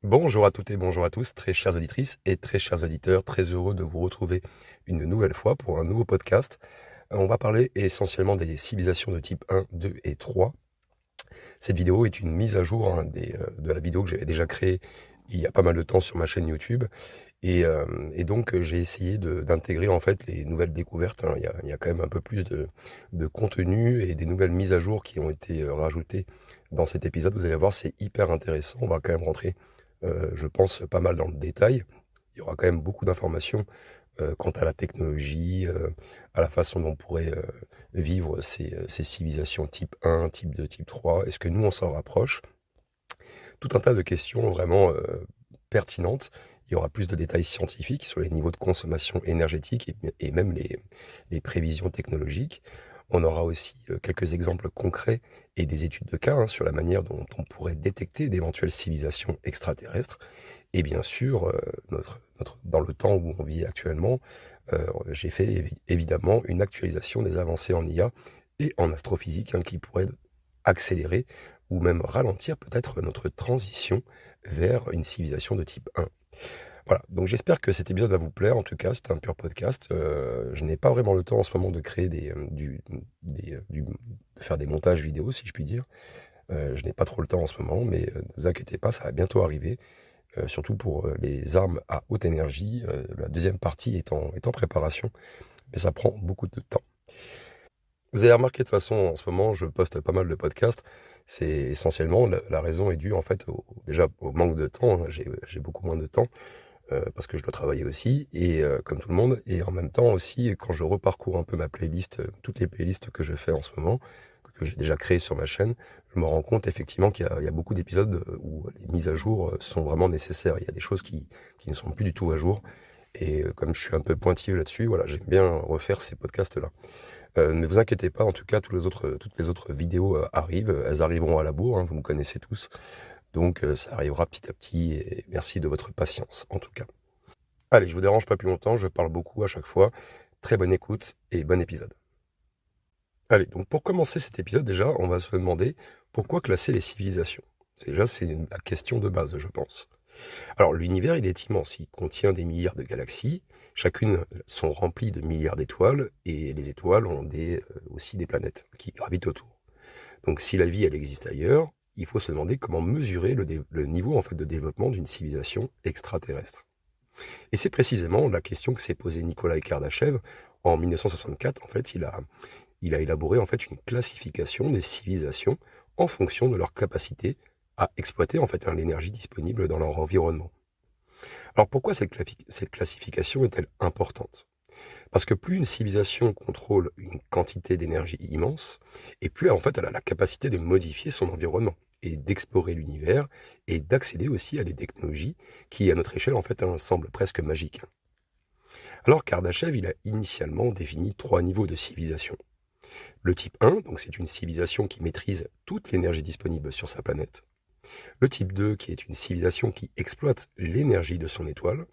Bonjour à toutes et bonjour à tous, très chères auditrices et très chers auditeurs, très heureux de vous retrouver une nouvelle fois pour un nouveau podcast. On va parler essentiellement des civilisations de type 1, 2 et 3. Cette vidéo est une mise à jour de la vidéo que j'avais déjà créée il y a pas mal de temps sur ma chaîne YouTube. Et donc, j'ai essayé d'intégrer en fait les nouvelles découvertes, hein. Il y a quand même un peu plus de contenu et des nouvelles mises à jour qui ont été rajoutées dans cet épisode. Vous allez voir, c'est hyper intéressant. On va quand même rentrer, je pense, pas mal dans le détail. Il y aura quand même beaucoup d'informations quant à la technologie, à la façon dont on pourrait vivre ces civilisations type 1, type 2, type 3. Est-ce que nous, on s'en rapproche? Tout un tas de questions vraiment pertinentes. Il y aura plus de détails scientifiques sur les niveaux de consommation énergétique et même les prévisions technologiques. On aura aussi quelques exemples concrets et des études de cas, hein, sur la manière dont on pourrait détecter d'éventuelles civilisations extraterrestres. Et bien sûr, dans le temps où on vit actuellement, j'ai fait évidemment une actualisation des avancées en IA et en astrophysique, hein, qui pourraient accélérer ou même ralentir peut-être notre transition vers une civilisation de type 1. Voilà, donc j'espère que cet épisode va vous plaire. En tout cas, c'est un pur podcast. Je n'ai pas vraiment le temps en ce moment de créer de faire des montages vidéo, si je puis dire. Je n'ai pas trop le temps en ce moment, mais ne vous inquiétez pas, ça va bientôt arriver. Surtout pour les armes à haute énergie. La deuxième partie est en préparation, mais ça prend beaucoup de temps. Vous avez remarqué de toute façon, en ce moment, je poste pas mal de podcasts. C'est essentiellement, la raison est due en fait déjà au manque de temps, hein. J'ai beaucoup moins de temps parce que je dois travailler aussi, et comme tout le monde, et en même temps aussi, quand je reparcours un peu ma playlist, toutes les playlists que je fais en ce moment, que j'ai déjà créées sur ma chaîne, je me rends compte effectivement qu'il y a beaucoup d'épisodes où les mises à jour sont vraiment nécessaires. Il y a des choses qui ne sont plus du tout à jour, et comme je suis un peu pointilleux là-dessus, voilà, j'aime bien refaire ces podcasts-là. Ne vous inquiétez pas, en tout cas, toutes les autres vidéos arrivent, elles arriveront à la bourre, hein, vous me connaissez tous. Donc ça arrivera petit à petit, et merci de votre patience, en tout cas. Allez, je vous dérange pas plus longtemps, je parle beaucoup à chaque fois. Très bonne écoute et bon épisode. Allez, donc pour commencer cet épisode, déjà, on va se demander pourquoi classer les civilisations. C'est la question de base, je pense. Alors, l'univers, il est immense, il contient des milliards de galaxies, chacune sont remplies de milliards d'étoiles, et les étoiles ont aussi des planètes qui gravitent autour. Donc, si la vie, elle existe ailleurs, il faut se demander comment mesurer le niveau en fait, de développement d'une civilisation extraterrestre. Et c'est précisément la question que s'est posée Nikolai Kardashev en 1964. En fait, il a élaboré en fait une classification des civilisations en fonction de leur capacité à exploiter en fait, hein, l'énergie disponible dans leur environnement. Alors pourquoi cette classification est-elle importante? Parce que plus une civilisation contrôle une quantité d'énergie immense, et plus en fait elle a la capacité de modifier son environnement et d'explorer l'univers et d'accéder aussi à des technologies qui, à notre échelle, en fait, hein, semblent presque magiques. Alors Kardashev, il a initialement défini 3 niveaux de civilisation. Le type 1, donc c'est une civilisation qui maîtrise toute l'énergie disponible sur sa planète. Le type 2, qui est une civilisation qui exploite l'énergie de son étoile.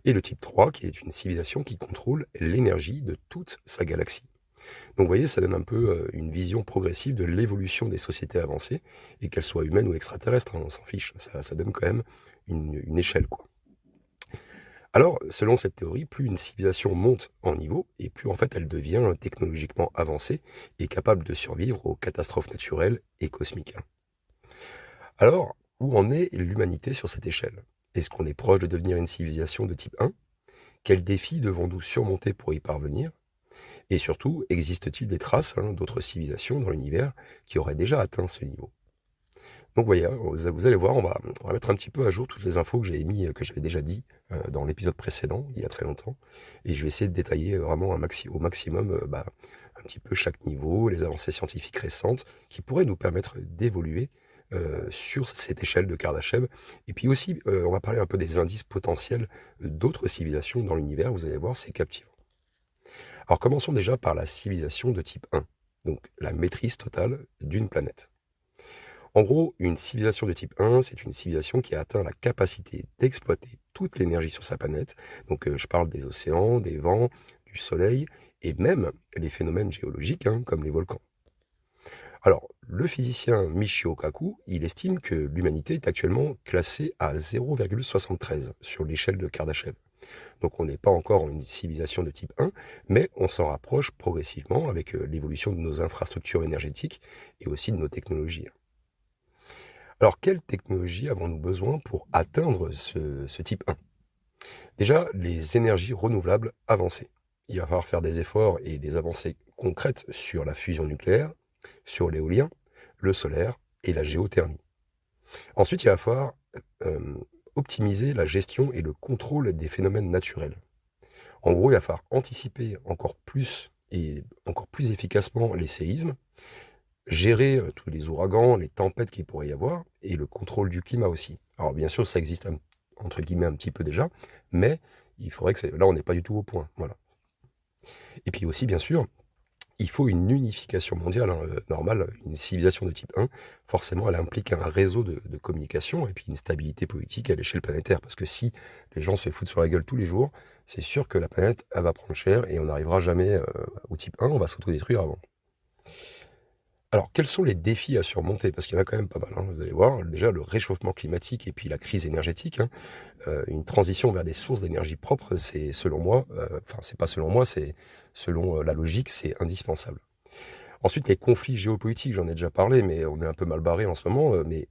Et le type 3, qui est une civilisation qui contrôle l'énergie de toute sa galaxie. Donc vous voyez, ça donne un peu une vision progressive de l'évolution des sociétés avancées, et qu'elles soient humaines ou extraterrestres, hein, on s'en fiche, ça donne quand même une échelle, quoi. Alors, selon cette théorie, plus une civilisation monte en niveau, et plus en fait elle devient technologiquement avancée et capable de survivre aux catastrophes naturelles et cosmiques, hein. Alors, où en est l'humanité sur cette échelle? Est-ce qu'on est proche de devenir une civilisation de type 1? Quels défis devons-nous surmonter pour y parvenir? Et surtout, existe-t-il des traces, hein, d'autres civilisations dans l'univers qui auraient déjà atteint ce niveau? Donc voyez, hein, vous allez voir, on va mettre un petit peu à jour toutes les infos que que j'avais déjà dit dans l'épisode précédent, il y a très longtemps. Et je vais essayer de détailler vraiment au maximum un petit peu chaque niveau, les avancées scientifiques récentes qui pourraient nous permettre d'évoluer sur cette échelle de Kardashev. Et puis aussi, on va parler un peu des indices potentiels d'autres civilisations dans l'univers. Vous allez voir, c'est captivant. Alors commençons déjà par la civilisation de type 1, donc la maîtrise totale d'une planète. En gros, une civilisation de type 1, c'est une civilisation qui a atteint la capacité d'exploiter toute l'énergie sur sa planète. Donc je parle des océans, des vents, du soleil, et même les phénomènes géologiques, hein, comme les volcans. Alors, le physicien Michio Kaku, il estime que l'humanité est actuellement classée à 0,73 sur l'échelle de Kardashev. Donc on n'est pas encore une civilisation de type 1, mais on s'en rapproche progressivement avec l'évolution de nos infrastructures énergétiques et aussi de nos technologies. Alors, quelle technologie avons-nous besoin pour atteindre ce type 1? Déjà, les énergies renouvelables avancées. Il va falloir faire des efforts et des avancées concrètes sur la fusion nucléaire, sur l'éolien, le solaire et la géothermie. Ensuite, il va falloir euh, optimiser la gestion et le contrôle des phénomènes naturels. En gros, il va falloir anticiper encore plus et encore plus efficacement les séismes, gérer tous les ouragans, les tempêtes qu'il pourrait y avoir, et le contrôle du climat aussi. Alors bien sûr, ça existe entre guillemets un petit peu déjà, mais il faudrait que là, on n'est pas du tout au point. Voilà. Et puis aussi, bien sûr, il faut une unification mondiale, hein, normale. Une civilisation de type 1, forcément, elle implique un réseau de communication et puis une stabilité politique à l'échelle planétaire. Parce que si les gens se foutent sur la gueule tous les jours, c'est sûr que la planète, elle va prendre cher et on n'arrivera jamais au type 1, on va s'autodétruire avant. Alors, quels sont les défis à surmonter? Parce qu'il y en a quand même pas mal, hein, vous allez voir. Déjà, le réchauffement climatique et puis la crise énergétique, hein. Une transition vers des sources d'énergie propres, c'est selon moi, enfin, c'est pas selon moi, c'est selon la logique, c'est indispensable. Ensuite, les conflits géopolitiques, j'en ai déjà parlé, mais on est un peu mal barré en ce moment. Mais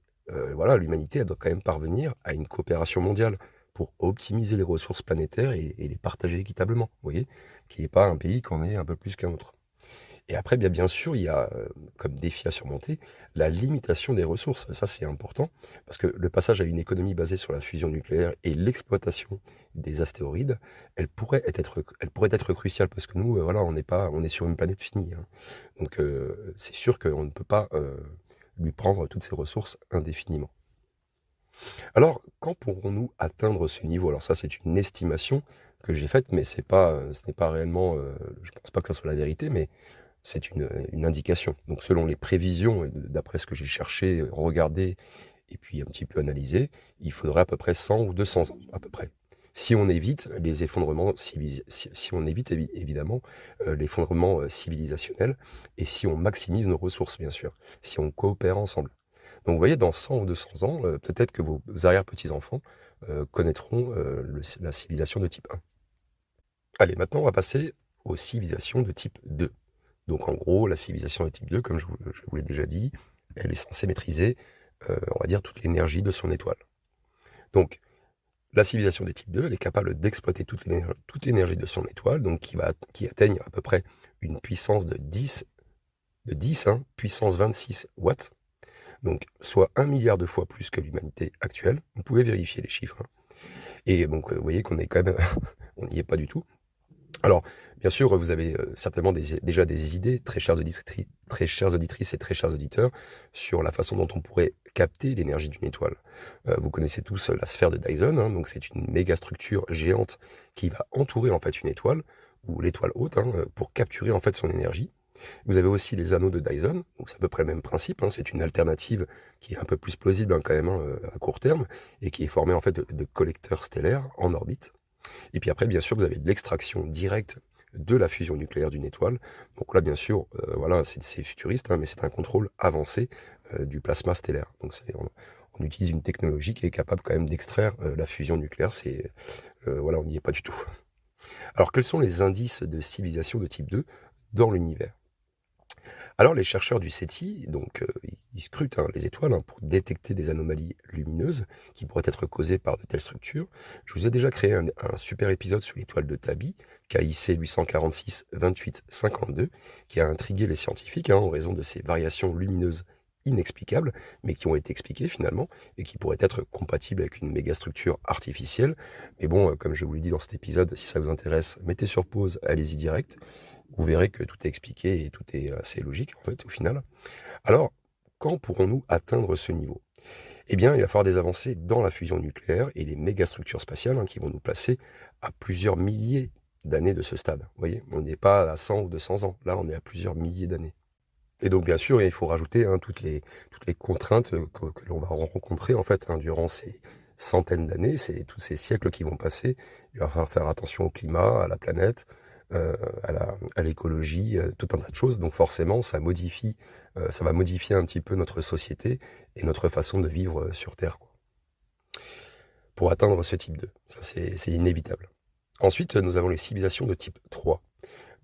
voilà, l'humanité, elle doit quand même parvenir à une coopération mondiale pour optimiser les ressources planétaires et les partager équitablement. Vous voyez, qu'il n'y ait pas un pays qu'on ait un peu plus qu'un autre. Et après, bien sûr, il y a, comme défi à surmonter, la limitation des ressources. Ça, c'est important, parce que le passage à une économie basée sur la fusion nucléaire et l'exploitation des astéroïdes, elle pourrait être cruciale, parce que nous, voilà, on est sur une planète finie, hein. Donc, c'est sûr qu'on ne peut pas lui prendre toutes ses ressources indéfiniment. Alors, quand pourrons-nous atteindre ce niveau? Alors ça, c'est une estimation que j'ai faite, mais ce n'est pas réellement, je pense pas que ça soit la vérité, mais c'est une indication. Donc selon les prévisions et d'après ce que j'ai cherché, regardé et puis un petit peu analysé, il faudrait à peu près 100 ou 200 ans, à peu près. Si on évite les effondrements si on évite évidemment, l'effondrement, civilisationnel et si on maximise nos ressources, bien sûr, si on coopère ensemble. Donc vous voyez, dans 100 ou 200 ans, peut-être que vos arrière-petits-enfants, connaîtront, la civilisation de type 1. Allez, maintenant on va passer aux civilisations de type 2. Donc en gros, la civilisation de type 2, comme je vous l'ai déjà dit, elle est censée maîtriser, on va dire, toute l'énergie de son étoile. Donc la civilisation de type 2, elle est capable d'exploiter toute l'énergie de son étoile, donc qui atteigne à peu près une puissance de 10, hein, puissance 26 watts, donc soit 1 milliard de fois plus que l'humanité actuelle. Vous pouvez vérifier les chiffres, hein. Et donc vous voyez qu'on est quand même on n'y est pas du tout. Alors, bien sûr, vous avez certainement déjà des idées, très chères auditrices et très chers auditeurs, sur la façon dont on pourrait capter l'énergie d'une étoile. Vous connaissez tous la sphère de Dyson, hein, donc c'est une méga structure géante qui va entourer en fait une étoile, ou l'étoile haute, hein, pour capturer en fait son énergie. Vous avez aussi les anneaux de Dyson, donc c'est à peu près le même principe, hein, c'est une alternative qui est un peu plus plausible, hein, quand même, hein, à court terme, et qui est formée en fait de collecteurs stellaires en orbite. Et puis après, bien sûr, vous avez de l'extraction directe de la fusion nucléaire d'une étoile. Donc là, bien sûr, voilà, c'est futuriste, hein, mais c'est un contrôle avancé du plasma stellaire. Donc on utilise une technologie qui est capable quand même d'extraire la fusion nucléaire. Voilà, on n'y est pas du tout. Alors, quels sont les indices de civilisation de type 2 dans l'univers? Alors, les chercheurs du SETI, donc, ils scrutent, hein, les étoiles, hein, pour détecter des anomalies lumineuses qui pourraient être causées par de telles structures. Je vous ai déjà créé un super épisode sur l'étoile de Tabi, KIC 846 28 52, qui a intrigué les scientifiques, hein, en raison de ces variations lumineuses inexplicables, mais qui ont été expliquées finalement, et qui pourraient être compatibles avec une mégastructure artificielle. Mais bon, comme je vous l'ai dit dans cet épisode, si ça vous intéresse, mettez sur pause, allez-y direct. Vous verrez que tout est expliqué et tout est assez logique, en fait, au final. Alors, quand pourrons-nous atteindre ce niveau? Eh bien, il va falloir des avancées dans la fusion nucléaire et les mégastructures spatiales, hein, qui vont nous placer à plusieurs milliers d'années de ce stade. Vous voyez, on n'est pas à 100 ou 200 ans. Là, on est à plusieurs milliers d'années. Et donc, bien sûr, il faut rajouter, hein, toutes les contraintes que l'on va rencontrer, en fait, hein, durant ces centaines d'années, tous ces siècles qui vont passer. Il va falloir faire attention au climat, à la planète, à l'écologie, tout un tas de choses. Donc forcément, ça va modifier un petit peu notre société et notre façon de vivre sur Terre, quoi, pour atteindre ce type 2. Ça, c'est inévitable. Ensuite, nous avons les civilisations de type 3.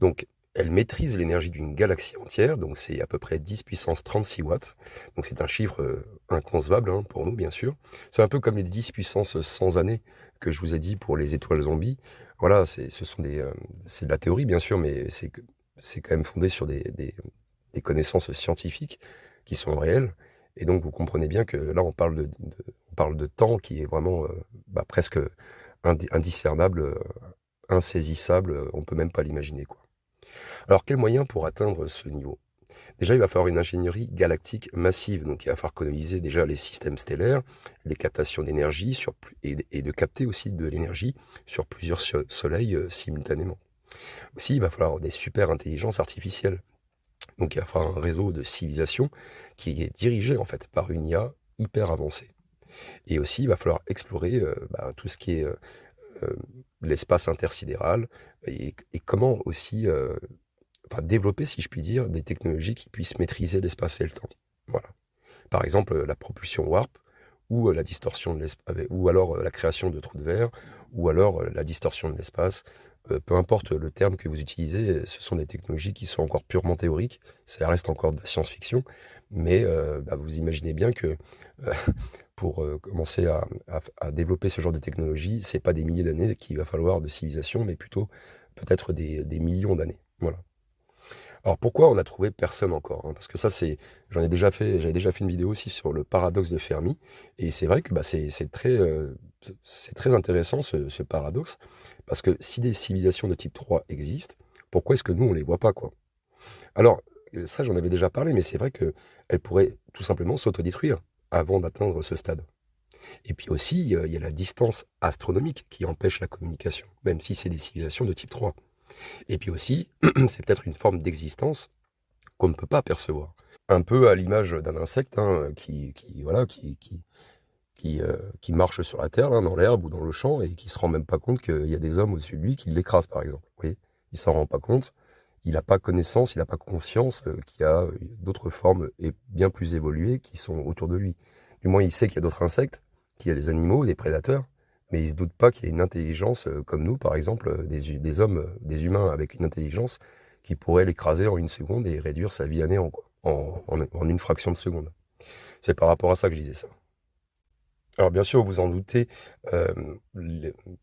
Donc, elles maîtrisent l'énergie d'une galaxie entière, donc c'est à peu près 10 puissance 36 watts. Donc c'est un chiffre inconcevable, hein, pour nous, bien sûr. C'est un peu comme les 10 puissance 100 années que je vous ai dit pour les étoiles zombies. Voilà, c'est de la théorie, bien sûr, mais c'est quand même fondé sur des connaissances scientifiques qui sont réelles. Et donc vous comprenez bien que là, on parle de temps qui est vraiment presque indiscernable, insaisissable, on peut même pas l'imaginer, quoi. Alors, quels moyens pour atteindre ce niveau? Déjà, il va falloir une ingénierie galactique massive. Donc, il va falloir coloniser déjà les systèmes stellaires, les captations d'énergie et de capter aussi de l'énergie sur plusieurs soleils simultanément. Aussi, il va falloir des super intelligences artificielles. Donc, il va falloir un réseau de civilisation qui est dirigé en fait par une IA hyper avancée. Et aussi, il va falloir explorer tout ce qui est l'espace intersidéral et comment aussi développer, si je puis dire, des technologies qui puissent maîtriser l'espace et le temps. Voilà. Par exemple, la propulsion warp, ou la distorsion de l'espace, ou alors la création de trous de verre, ou alors la distorsion de l'espace. Peu importe le terme que vous utilisez, ce sont des technologies qui sont encore purement théoriques, ça reste encore de la science-fiction, mais vous imaginez bien que pour commencer à développer ce genre de technologie, c'est pas des milliers d'années qu'il va falloir de civilisation, mais plutôt peut-être des millions d'années. Voilà. Alors pourquoi on a trouvé personne encore, hein? Parce que ça j'avais déjà fait une vidéo aussi sur le paradoxe de Fermi, et c'est vrai que c'est très intéressant ce paradoxe, parce que si des civilisations de type 3 existent, pourquoi est-ce que nous on les voit pas, quoi? Alors ça j'en avais déjà parlé, mais c'est vrai qu'elles pourraient tout simplement s'autodétruire avant d'atteindre ce stade. Et puis aussi, il y a la distance astronomique qui empêche la communication, même si c'est des civilisations de type 3. Et puis aussi, c'est peut-être une forme d'existence qu'on ne peut pas percevoir. Un peu à l'image d'un insecte, hein, qui marche sur la terre, hein, dans l'herbe ou dans le champ, et qui se rend même pas compte qu'il y a des hommes au-dessus de lui qui l'écrasent, par exemple. Vous voyez, il s'en rend pas compte, il n'a pas connaissance, il n'a pas conscience qu'il y a d'autres formes et bien plus évoluées qui sont autour de lui. Du moins, il sait qu'il y a d'autres insectes, qu'il y a des animaux, des prédateurs, mais il se doute pas qu'il y a une intelligence comme nous, par exemple, des hommes, des humains avec une intelligence qui pourrait l'écraser en une seconde et réduire sa vie à néant, quoi, en une fraction de seconde. C'est par rapport à ça que je disais ça. Alors bien sûr, vous en doutez,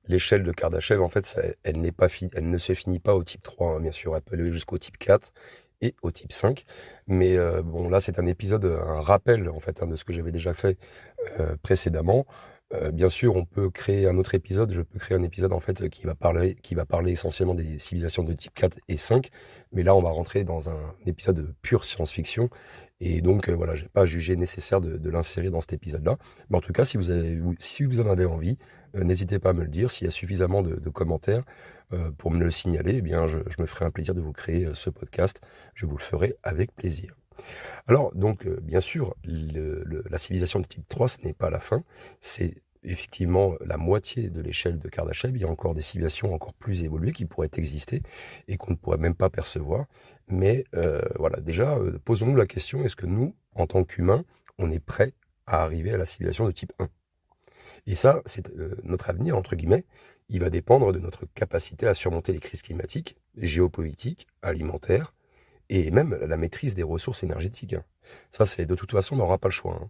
l'échelle de Kardashev, en fait, elle ne se finit pas au type 3, hein, bien sûr, elle peut aller jusqu'au type 4 et au type 5. Mais bon, là, c'est un épisode, un rappel, en fait, hein, de ce que j'avais déjà fait précédemment. Bien sûr, on peut créer un autre épisode. Je peux créer un épisode en fait qui va parler essentiellement des civilisations de type 4 et 5. Mais là, on va rentrer dans un épisode pure science-fiction. Et donc, voilà, j'ai pas jugé nécessaire de l'insérer dans cet épisode-là. Mais en tout cas, si vous en avez envie, n'hésitez pas à me le dire. S'il y a suffisamment de commentaires pour me le signaler, eh bien, je me ferai un plaisir de vous créer ce podcast. Je vous le ferai avec plaisir. Alors, donc, bien sûr, la civilisation de type 3, ce n'est pas la fin. C'est effectivement la moitié de l'échelle de Kardashev. Il y a encore des civilisations encore plus évoluées qui pourraient exister et qu'on ne pourrait même pas percevoir. Mais voilà, déjà, posons-nous la question, est-ce que nous, en tant qu'humains, on est prêts à arriver à la civilisation de type 1? Et ça, c'est notre avenir, entre guillemets. Il va dépendre de notre capacité à surmonter les crises climatiques, géopolitiques, alimentaires, et même la maîtrise des ressources énergétiques, hein. Ça, c'est de toute façon, on n'aura pas le choix, hein.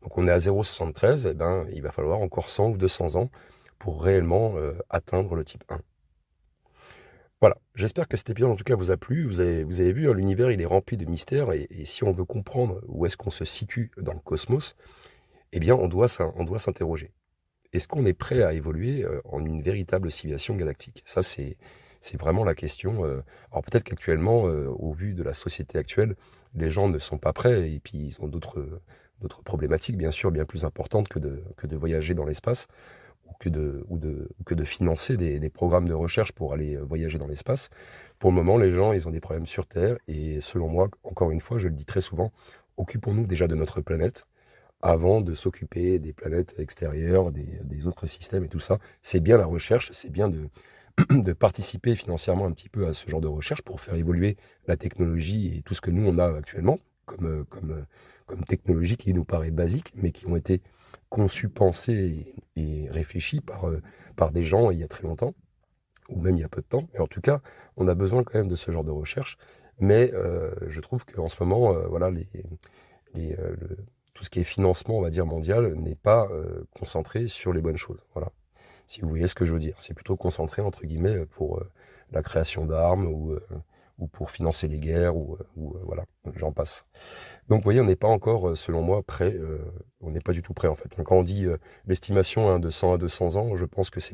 Donc on est à 0,73, eh ben, il va falloir encore 100 ou 200 ans pour réellement atteindre le type 1. Voilà, j'espère que cet épisode en tout cas vous a plu. Vous avez vu, hein, l'univers il est rempli de mystères et si on veut comprendre où est-ce qu'on se situe dans le cosmos, eh bien on doit s'interroger. Est-ce qu'on est prêt à évoluer en une véritable civilisation galactique? Ça, c'est vraiment la question. Alors peut-être qu'actuellement, au vu de la société actuelle, les gens ne sont pas prêts et puis ils ont d'autres problématiques, bien sûr, bien plus importantes que de voyager dans l'espace ou que de financer des programmes de recherche pour aller voyager dans l'espace. Pour le moment, les gens, ils ont des problèmes sur Terre et selon moi, encore une fois, je le dis très souvent, occupons-nous déjà de notre planète avant de s'occuper des planètes extérieures, des autres systèmes et tout ça. C'est bien la recherche, c'est bien de participer financièrement un petit peu à ce genre de recherche pour faire évoluer la technologie et tout ce que nous on a actuellement comme technologie qui nous paraît basique, mais qui ont été conçues, pensées et réfléchies par des gens il y a très longtemps, ou même il y a peu de temps. Et en tout cas, on a besoin quand même de ce genre de recherche, mais je trouve qu'en ce moment, voilà, tout ce qui est financement, on va dire, mondial, n'est pas concentré sur les bonnes choses. Voilà. Si vous voyez ce que je veux dire. C'est plutôt concentré, entre guillemets, pour la création d'armes ou pour financer les guerres, voilà, j'en passe. Donc, vous voyez, on n'est pas encore, selon moi, prêt. On n'est pas du tout prêt, en fait. Quand on dit l'estimation de 100 à 200 ans, je pense que ce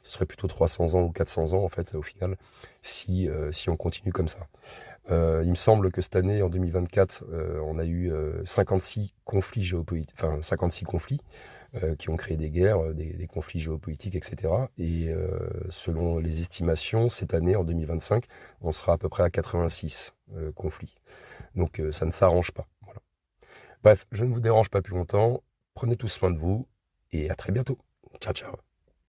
serait plutôt 300 ans ou 400 ans, en fait, au final, si on continue comme ça. Il me semble que cette année, en 2024, on a eu 56 conflits géopolitiques, enfin 56 conflits qui ont créé des guerres, des conflits géopolitiques, etc. Et selon les estimations, cette année, en 2025, on sera à peu près à 86 conflits. Donc ça ne s'arrange pas. Voilà. Bref, je ne vous dérange pas plus longtemps. Prenez tous soin de vous et à très bientôt. Ciao, ciao.